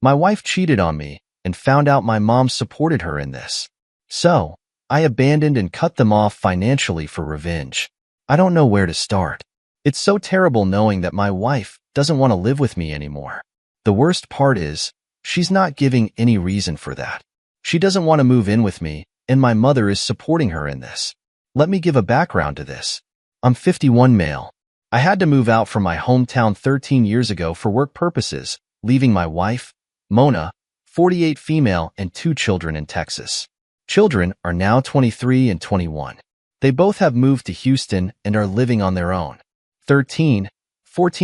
My wife cheated on me and found out my mom supported her in this. So, I abandoned and cut them off financially for revenge. I don't know where to start. It's so terrible knowing that my wife doesn't want to live with me anymore. The worst part is, she's not giving any reason for that. She doesn't want to move in with me, and my mother is supporting her in this. Let me give a background to this. I'm 51 male. I had to move out from my hometown 13 years ago for work purposes, leaving my wife, Mona, 48 female, and 2 children in Texas. Children are now 23 and 21. They both have moved to Houston and are living on their own. 14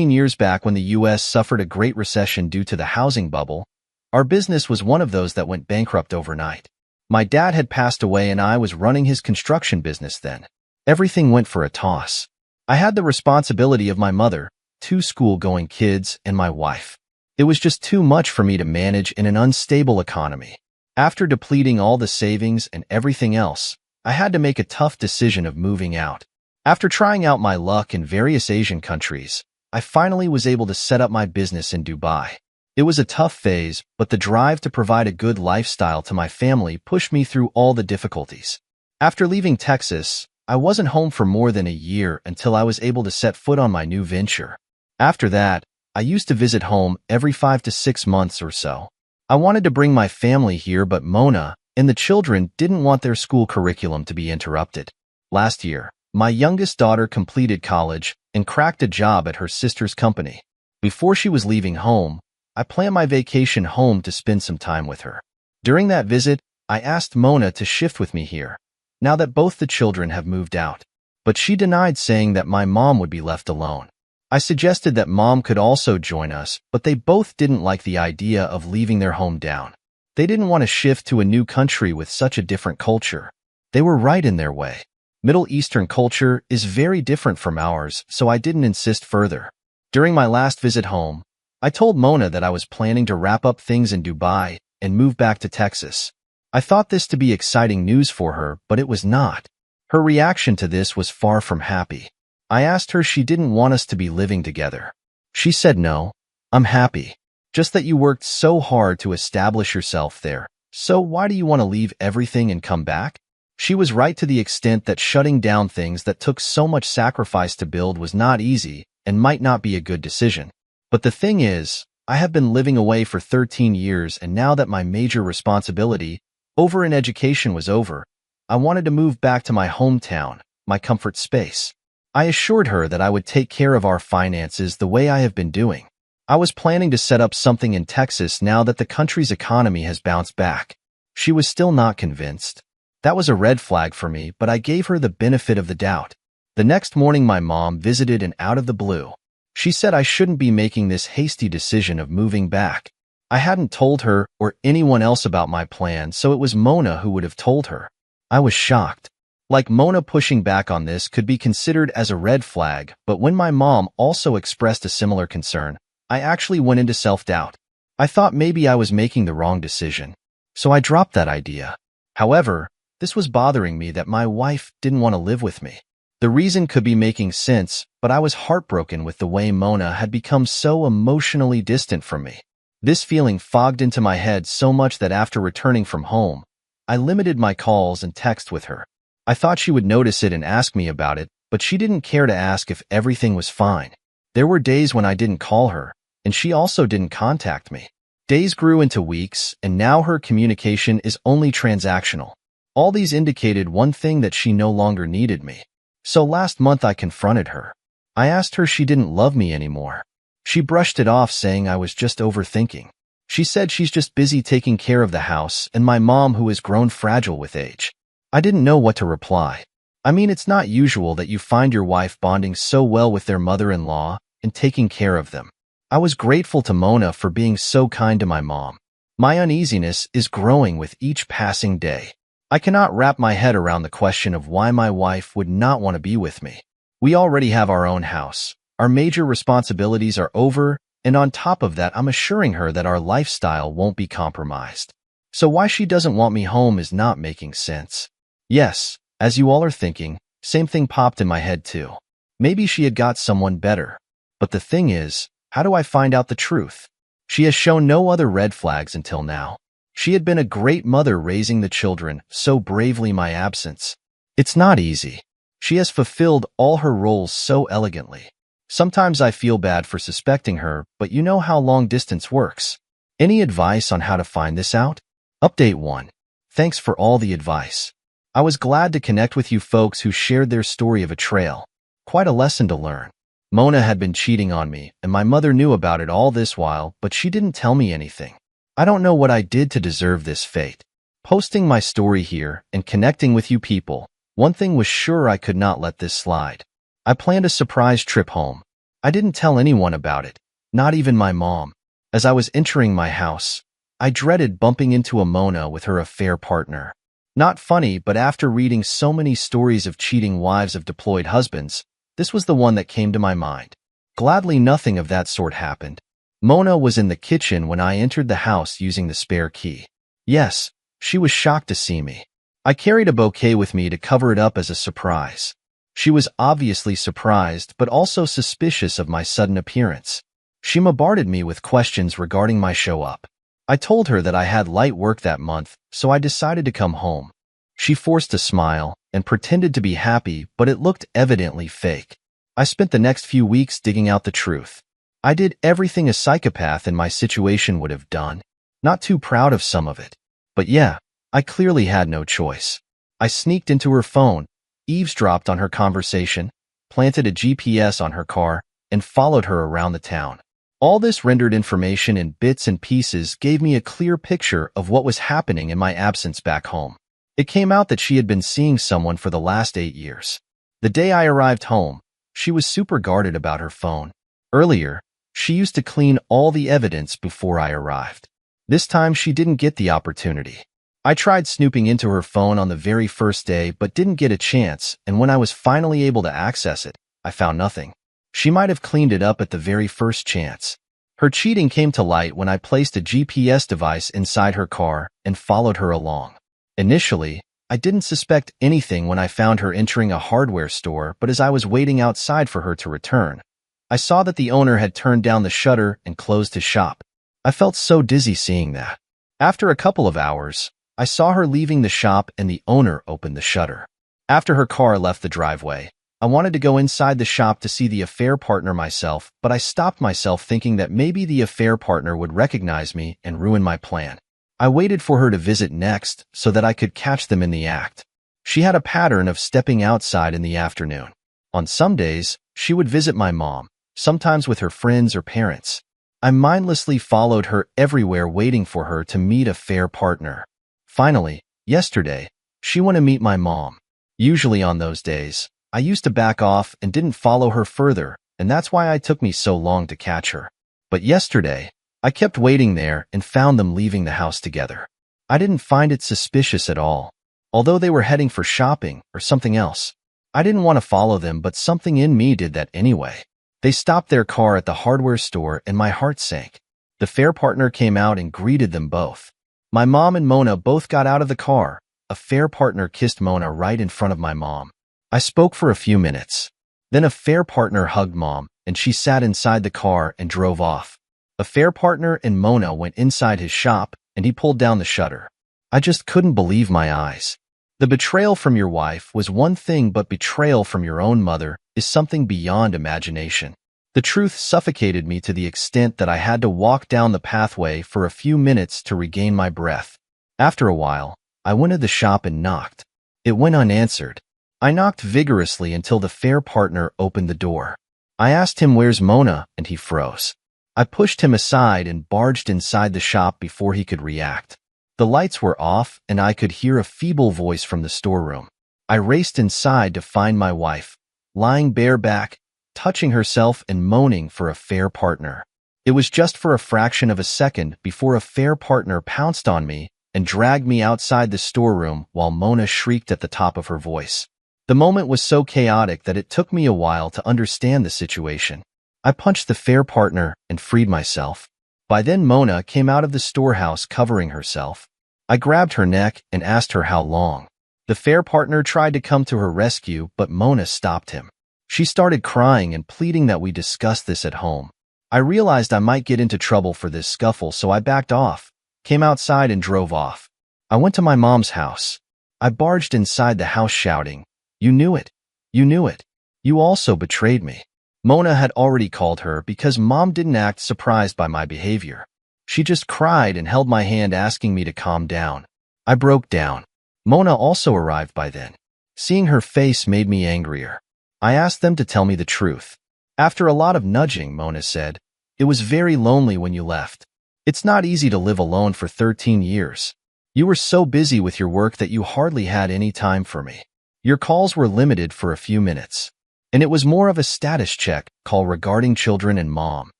years back when the U.S. suffered a great recession due to the housing bubble, our business was one of those that went bankrupt overnight. My dad had passed away and I was running his construction business then. Everything went for a toss. I had the responsibility of my mother, 2 school-going kids, and my wife. It was just too much for me to manage in an unstable economy. After depleting all the savings and everything else, I had to make a tough decision of moving out. After trying out my luck in various Asian countries, I finally was able to set up my business in Dubai. It was a tough phase, but the drive to provide a good lifestyle to my family pushed me through all the difficulties. After leaving Texas, I wasn't home for more than a year until I was able to set foot on my new venture. After that, I used to visit home every 5 to 6 months or so. I wanted to bring my family here, but Mona and the children didn't want their school curriculum to be interrupted. Last year, my youngest daughter completed college and cracked a job at her sister's company. Before she was leaving home, I planned my vacation home to spend some time with her. During that visit, I asked Mona to shift with me here, now that both the children have moved out. But she denied, saying that my mom would be left alone. I suggested that mom could also join us, but they both didn't like the idea of leaving their home down. They didn't want to shift to a new country with such a different culture. They were right in their way. Middle Eastern culture is very different from ours, so I didn't insist further. During my last visit home, I told Mona that I was planning to wrap up things in Dubai and move back to Texas. I thought this to be exciting news for her, but it was not. Her reaction to this was far from happy. I asked her she didn't want us to be living together. She said, "No, I'm happy. Just that you worked so hard to establish yourself there. So why do you want to leave everything and come back?" She was right to the extent that shutting down things that took so much sacrifice to build was not easy and might not be a good decision. But the thing is, I have been living away for 13 years, and now that my major responsibility over in education was over, I wanted to move back to my hometown, my comfort space. I assured her that I would take care of our finances the way I have been doing. I was planning to set up something in Texas now that the country's economy has bounced back. She was still not convinced. That was a red flag for me, but I gave her the benefit of the doubt. The next morning my mom visited, and out of the blue, she said I shouldn't be making this hasty decision of moving back. I hadn't told her or anyone else about my plan, so it was Mona who would have told her. I was shocked. Like, Mona pushing back on this could be considered as a red flag, but when my mom also expressed a similar concern, I actually went into self-doubt. I thought maybe I was making the wrong decision, so I dropped that idea. However, this was bothering me that my wife didn't want to live with me. The reason could be making sense, but I was heartbroken with the way Mona had become so emotionally distant from me. This feeling fogged into my head so much that after returning from home, I limited my calls and texts with her. I thought she would notice it and ask me about it, but she didn't care to ask if everything was fine. There were days when I didn't call her, and she also didn't contact me. Days grew into weeks, and now her communication is only transactional. All these indicated one thing, that she no longer needed me. So last month I confronted her. I asked her she didn't love me anymore. She brushed it off, saying I was just overthinking. She said she's just busy taking care of the house and my mom, who has grown fragile with age. I didn't know what to reply. I mean, it's not usual that you find your wife bonding so well with their mother-in-law and taking care of them. I was grateful to Mona for being so kind to my mom. My uneasiness is growing with each passing day. I cannot wrap my head around the question of why my wife would not want to be with me. We already have our own house. Our major responsibilities are over, and on top of that, I'm assuring her that our lifestyle won't be compromised. So why she doesn't want me home is not making sense. Yes, as you all are thinking, same thing popped in my head too. Maybe she had got someone better. But the thing is, how do I find out the truth? She has shown no other red flags until now. She had been a great mother raising the children so bravely my absence. It's not easy. She has fulfilled all her roles so elegantly. Sometimes I feel bad for suspecting her, but you know how long distance works. Any advice on how to find this out? Update 1. Thanks for all the advice. I was glad to connect with you folks who shared their story of betrayal. Quite a lesson to learn. Mona had been cheating on me, and my mother knew about it all this while, but she didn't tell me anything. I don't know what I did to deserve this fate. Posting my story here and connecting with you people, one thing was sure: I could not let this slide. I planned a surprise trip home. I didn't tell anyone about it, not even my mom. As I was entering my house, I dreaded bumping into a Mona with her affair partner. Not funny, but after reading so many stories of cheating wives of deployed husbands, this was the one that came to my mind. Gladly, nothing of that sort happened. Mona was in the kitchen when I entered the house using the spare key. Yes, she was shocked to see me. I carried a bouquet with me to cover it up as a surprise. She was obviously surprised, but also suspicious of my sudden appearance. She bombarded me with questions regarding my show up. I told her that I had light work that month, so I decided to come home. She forced a smile and pretended to be happy, but it looked evidently fake. I spent the next few weeks digging out the truth. I did everything a psychopath in my situation would have done. Not too proud of some of it. But yeah, I clearly had no choice. I sneaked into her phone, eavesdropped on her conversation, planted a GPS on her car, and followed her around the town. All this rendered information in bits and pieces gave me a clear picture of what was happening in my absence back home. It came out that she had been seeing someone for the last 8 years. The day I arrived home, she was super guarded about her phone. Earlier, she used to clean all the evidence before I arrived. This time she didn't get the opportunity. I tried snooping into her phone on the very first day but didn't get a chance, and when I was finally able to access it, I found nothing. She might have cleaned it up at the very first chance. Her cheating came to light when I placed a GPS device inside her car and followed her along. Initially, I didn't suspect anything when I found her entering a hardware store, but as I was waiting outside for her to return, I saw that the owner had turned down the shutter and closed his shop. I felt so dizzy seeing that. After a couple of hours, I saw her leaving the shop and the owner opened the shutter. After her car left the driveway, I wanted to go inside the shop to see the affair partner myself, but I stopped myself thinking that maybe the affair partner would recognize me and ruin my plan. I waited for her to visit next so that I could catch them in the act. She had a pattern of stepping outside in the afternoon. On some days, she would visit my mom, sometimes with her friends or parents. I mindlessly followed her everywhere, waiting for her to meet a fair partner. Finally, yesterday, she went to meet my mom. Usually on those days, I used to back off and didn't follow her further, and that's why it took me so long to catch her. But yesterday, I kept waiting there and found them leaving the house together. I didn't find it suspicious at all, although they were heading for shopping or something else. I didn't want to follow them, but something in me did that anyway. They stopped their car at the hardware store and my heart sank. The fair partner came out and greeted them both. My mom and Mona both got out of the car. A fair partner kissed Mona right in front of my mom. I spoke for a few minutes. Then a fair partner hugged Mom, and she sat inside the car and drove off. A fair partner and Mona went inside his shop, and he pulled down the shutter. I just couldn't believe my eyes. The betrayal from your wife was one thing, but betrayal from your own mother is something beyond imagination. The truth suffocated me to the extent that I had to walk down the pathway for a few minutes to regain my breath. After a while, I went to the shop and knocked. It went unanswered. I knocked vigorously until the fair partner opened the door. I asked him, "Where's Mona?" and he froze. I pushed him aside and barged inside the shop before he could react. The lights were off and I could hear a feeble voice from the storeroom. I raced inside to find my wife, lying bareback, touching herself and moaning for a fair partner. It was just for a fraction of a second before a fair partner pounced on me and dragged me outside the storeroom while Mona shrieked at the top of her voice. The moment was so chaotic that it took me a while to understand the situation. I punched the fair partner and freed myself. By then Mona came out of the storehouse covering herself. I grabbed her neck and asked her how long. The fair partner tried to come to her rescue, but Mona stopped him. She started crying and pleading that we discuss this at home. I realized I might get into trouble for this scuffle, so I backed off, came outside and drove off. I went to my mom's house. I barged inside the house shouting, "You knew it. You knew it. You also betrayed me." Mona had already called her because Mom didn't act surprised by my behavior. She just cried and held my hand asking me to calm down. I broke down. Mona also arrived by then. Seeing her face made me angrier. I asked them to tell me the truth. After a lot of nudging, Mona said, "It was very lonely when you left. It's not easy to live alone for 13 years. You were so busy with your work that you hardly had any time for me. Your calls were limited for a few minutes. And it was more of a status check call regarding children and Mom.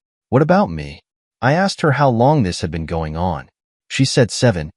What about me?" I asked her how long this had been going on. She said 7,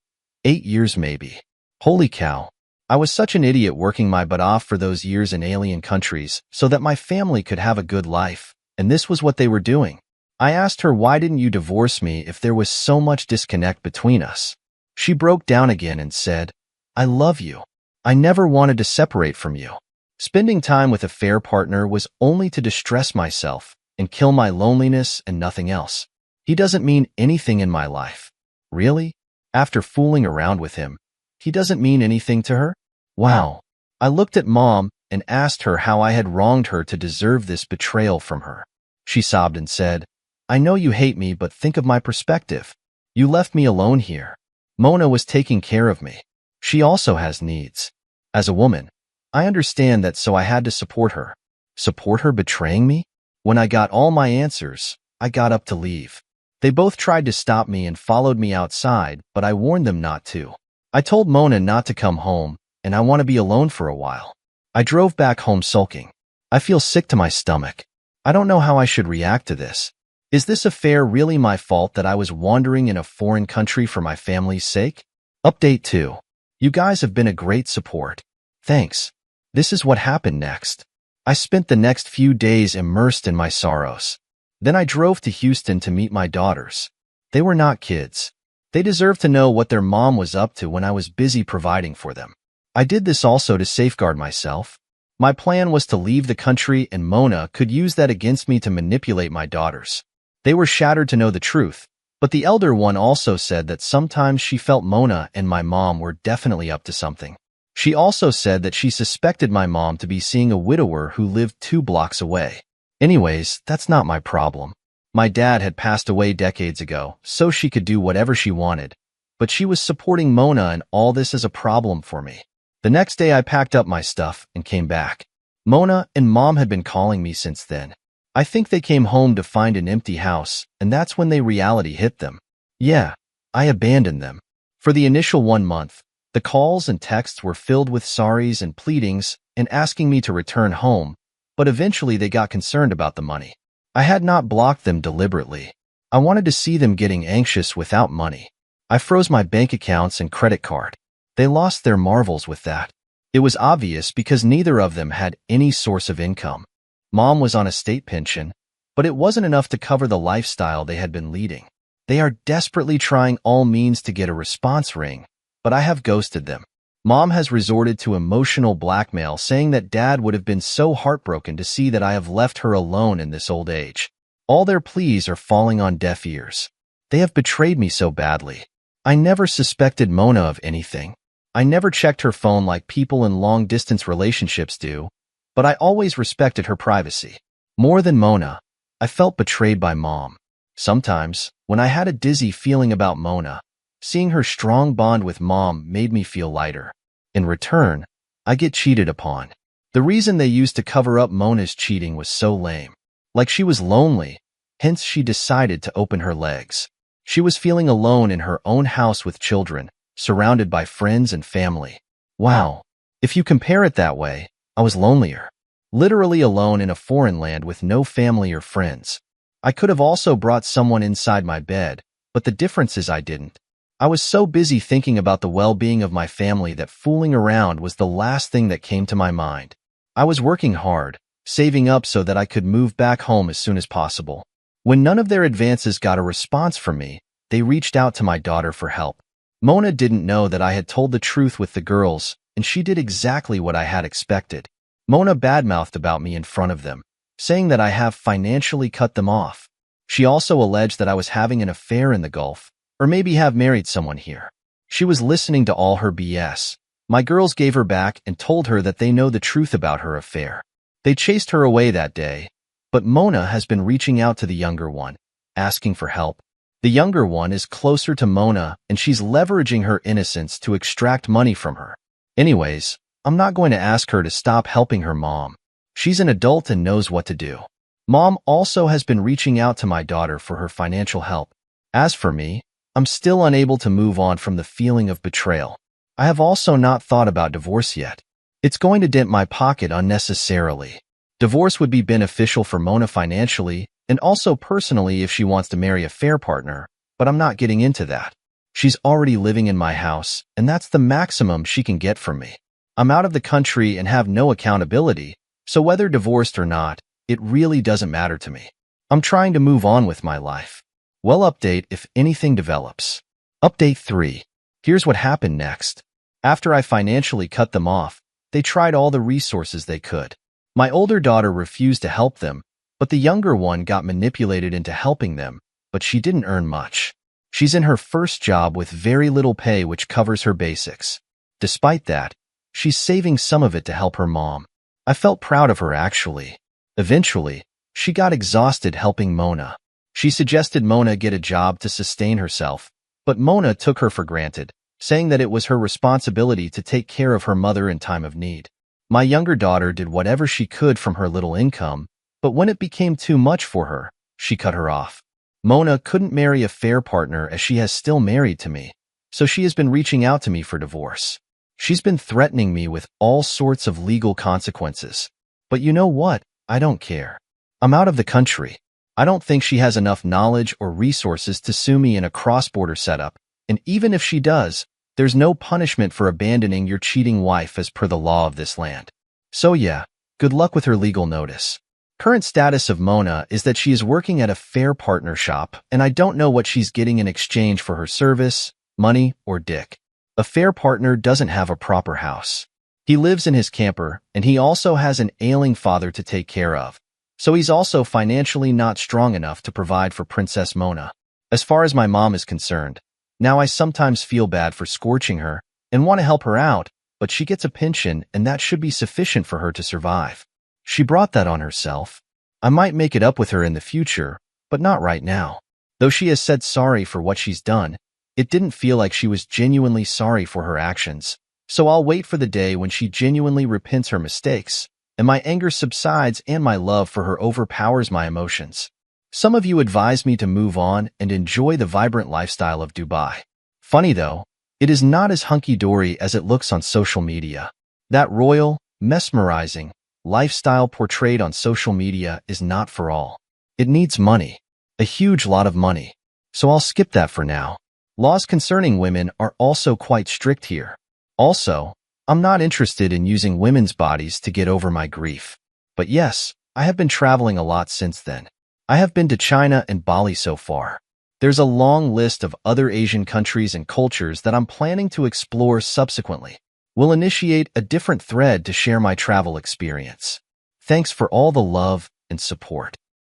8 years maybe. Holy cow. I was such an idiot working my butt off for those years in alien countries so that my family could have a good life, and this was what they were doing. I asked her, why didn't you divorce me if there was so much disconnect between us? She broke down again and said, "I love you. I never wanted to separate from you. Spending time with a fair partner was only to distress myself and kill my loneliness and nothing else. He doesn't mean anything in my life." Really? After fooling around with him, he doesn't mean anything to her? Wow. I looked at Mom and asked her how I had wronged her to deserve this betrayal from her. She sobbed and said, "I know you hate me, but think of my perspective. You left me alone here. Mona was taking care of me. She also has needs. As a woman, I understand that, so I had to support her." Support her betraying me? When I got all my answers, I got up to leave. They both tried to stop me and followed me outside, but I warned them not to. I told Mona not to come home, and I want to be alone for a while. I drove back home sulking. I feel sick to my stomach. I don't know how I should react to this. Is this affair really my fault that I was wandering in a foreign country for my family's sake? Update 2. You guys have been a great support. Thanks. This is what happened next. I spent the next few days immersed in my sorrows. Then I drove to Houston to meet my daughters. They were not kids. They deserved to know what their mom was up to when I was busy providing for them. I did this also to safeguard myself. My plan was to leave the country, and Mona could use that against me to manipulate my daughters. They were shattered to know the truth, but the elder one also said that sometimes she felt Mona and my mom were definitely up to something. She also said that she suspected my mom to be seeing a widower who lived 2 blocks away. Anyways, that's not my problem. My dad had passed away decades ago, so she could do whatever she wanted. But she was supporting Mona, and all this is a problem for me. The next day I packed up my stuff and came back. Mona and Mom had been calling me since then. I think they came home to find an empty house, and that's when reality hit them. Yeah, I abandoned them. For the initial 1 month, the calls and texts were filled with sorries and pleadings and asking me to return home, but eventually they got concerned about the money. I had not blocked them deliberately. I wanted to see them getting anxious without money. I froze my bank accounts and credit card. They lost their marbles with that. It was obvious because neither of them had any source of income. Mom was on a state pension, but it wasn't enough to cover the lifestyle they had been leading. They are desperately trying all means to get a response ring, but I have ghosted them. Mom has resorted to emotional blackmail, saying that Dad would have been so heartbroken to see that I have left her alone in this old age. All their pleas are falling on deaf ears. They have betrayed me so badly. I never suspected Mona of anything. I never checked her phone like people in long-distance relationships do, but I always respected her privacy. More than Mona, I felt betrayed by Mom. Sometimes, when I had a dizzy feeling about Mona, seeing her strong bond with Mom made me feel lighter. In return, I get cheated upon. The reason they used to cover up Mona's cheating was so lame. Like she was lonely, hence she decided to open her legs. She was feeling alone in her own house with children, surrounded by friends and family. Wow. If you compare it that way, I was lonelier. Literally alone in a foreign land with no family or friends. I could have also brought someone inside my bed, but the difference is I didn't. I was so busy thinking about the well-being of my family that fooling around was the last thing that came to my mind. I was working hard, saving up so that I could move back home as soon as possible. When none of their advances got a response from me, they reached out to my daughter for help. Mona didn't know that I had told the truth with the girls, and she did exactly what I had expected. Mona badmouthed about me in front of them, saying that I have financially cut them off. She also alleged that I was having an affair in the Gulf, or maybe have married someone here. She was listening to all her BS. My girls gave her back and told her that they know the truth about her affair. They chased her away that day, but Mona has been reaching out to the younger one, asking for help. The younger one is closer to Mona, and she's leveraging her innocence to extract money from her. Anyways, I'm not going to ask her to stop helping her mom. She's an adult and knows what to do. Mom also has been reaching out to my daughter for her financial help. As for me, I'm still unable to move on from the feeling of betrayal. I have also not thought about divorce yet. It's going to dent my pocket unnecessarily. Divorce would be beneficial for Mona financially and also personally if she wants to marry a fair partner, but I'm not getting into that. She's already living in my house, and that's the maximum she can get from me. I'm out of the country and have no accountability, so whether divorced or not, it really doesn't matter to me. I'm trying to move on with my life. Well, update if anything develops. Update 3. Here's what happened next. After I financially cut them off, they tried all the resources they could. My older daughter refused to help them, but the younger one got manipulated into helping them, but she didn't earn much. She's in her first job with very little pay which covers her basics. Despite that, she's saving some of it to help her mom. I felt proud of her actually. Eventually, she got exhausted helping Mona. She suggested Mona get a job to sustain herself, but Mona took her for granted, saying that it was her responsibility to take care of her mother in time of need. My younger daughter did whatever she could from her little income, but when it became too much for her, she cut her off. Mona couldn't marry a fair partner as she has still married to me, so she has been reaching out to me for divorce. She's been threatening me with all sorts of legal consequences. But you know what? I don't care. I'm out of the country. I don't think she has enough knowledge or resources to sue me in a cross-border setup, and even if she does, there's no punishment for abandoning your cheating wife as per the law of this land. So yeah, good luck with her legal notice. Current status of Mona is that she is working at a fair partner shop, and I don't know what she's getting in exchange for her service, money, or dick. A fair partner doesn't have a proper house. He lives in his camper, and he also has an ailing father to take care of. So he's also financially not strong enough to provide for Princess Mona. As far as my mom is concerned, now I sometimes feel bad for scorching her and want to help her out, but she gets a pension and that should be sufficient for her to survive. She brought that on herself. I might make it up with her in the future, but not right now. Though she has said sorry for what she's done, it didn't feel like she was genuinely sorry for her actions. So I'll wait for the day when she genuinely repents her mistakes, and my anger subsides and my love for her overpowers my emotions. Some of you advise me to move on and enjoy the vibrant lifestyle of Dubai. Funny though, it is not as hunky-dory as it looks on social media. That royal, mesmerizing lifestyle portrayed on social media is not for all. It needs money. A huge lot of money. So I'll skip that for now. Laws concerning women are also quite strict here. Also, I'm not interested in using women's bodies to get over my grief. But yes, I have been traveling a lot since then. I have been to China and Bali so far. There's a long list of other Asian countries and cultures that I'm planning to explore subsequently. We'll initiate a different thread to share my travel experience. Thanks for all the love and support.